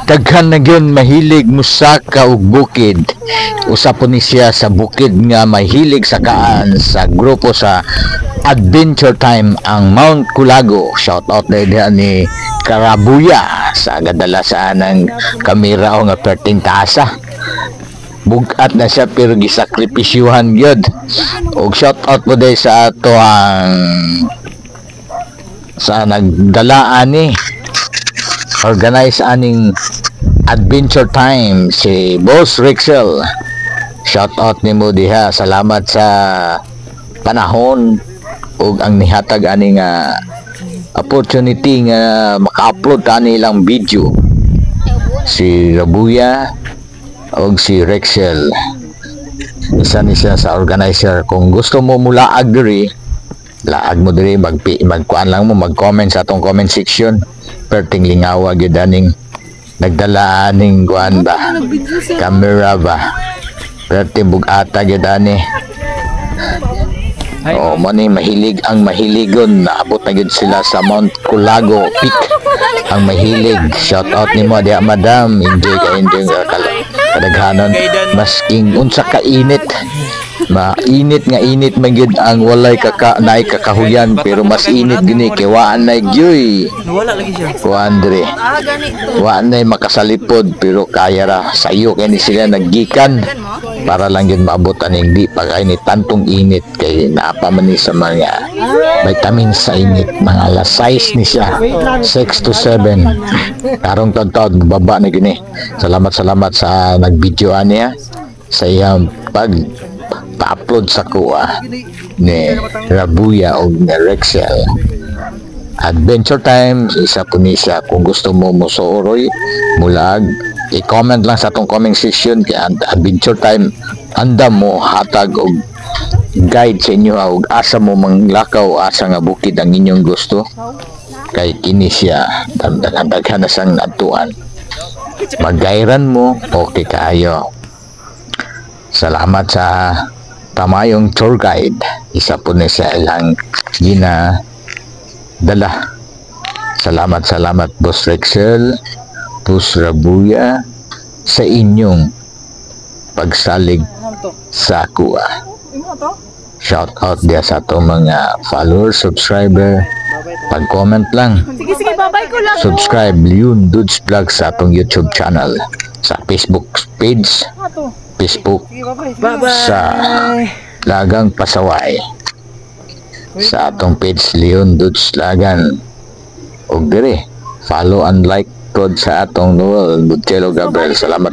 daghan na gyud mahilig musaka og bukid. Usa po ni siya sa bukid nga mahilig sakaan sa grupo sa Adventure Time ang Mount Culago. Shout out na diha ni Karabuya sa gadalasan ng kamera o nga perting tasa. Bugat na siya pero gisakripisyuhan gyud. Og shout out po day sa ato ang sa nagdalaan ni organize aning Adventure Time si Boss Rexel. Shout out nimo diha, salamat sa panahon ug ang nihatag ani nga opportunity nga maka-upload ta nilang video. Si Rabuya ug si Rexel isa ni siya sa organizer. Kung gusto mo mulaag diri, laag mo diri, magkuan lang mo, mag-comment sa atong comment section. Perting lingawa gyud aning nagdala aning kuan ba, camera ba, perting bugata gyud ani. Oh, mani mahilig ang mahiligon, naabot na gyud sila sa Mount Culago Peak. Ang mahilig, shout out nimo diha madam, enjoy ka kadaghanon masking unsa ka init. Mainit nga init man gyud ang walay naay kakahuyan, pero mas init gini kay waan na gyoy. Wala lagi siya. Kuandre. Waan na makasalipod pero kaya ra sayo kay ni sila naggikan para lang gyud maabot aning di pagay ni tantong init kay naapa man ni sa mga vitamin sa init. Mga alas 6 ni siya, 6 to 7 karong taud-taud baba na gini. Salamat sa nagvideo niya sa iyang pa-upload sa kuha ni Rabuya o ni Rexel. Adventure Time, isa po ni siya. Kung gusto mo musuoroy, mulag, i-comment lang sa atong comment section kay Adventure Time. Andam mo hatag og guide sa inyo og asa mo manglakaw, asa nga bukid ang inyong gusto. Kay kini siya daghan na sang natuan. Magayran mo, okay kayo. Salamat sa tamayong tour guide. Isa po na sa ilang ginadala. Salamat Boss Rexel, Boss Rabuya sa inyong pagsalig sa kuha. Shout out dia sa atong mga followers, subscriber. Pag-comment lang. Sige, babay ko lang. Subscribe Leon Dudes Vlog sa atong YouTube channel, sa Facebook page, Facebook sa Lagang Pasaway, sa atong page Leon Dudes Lagan, og dire follow and like pod sa atong Noel Butelo Gabriel. Salamat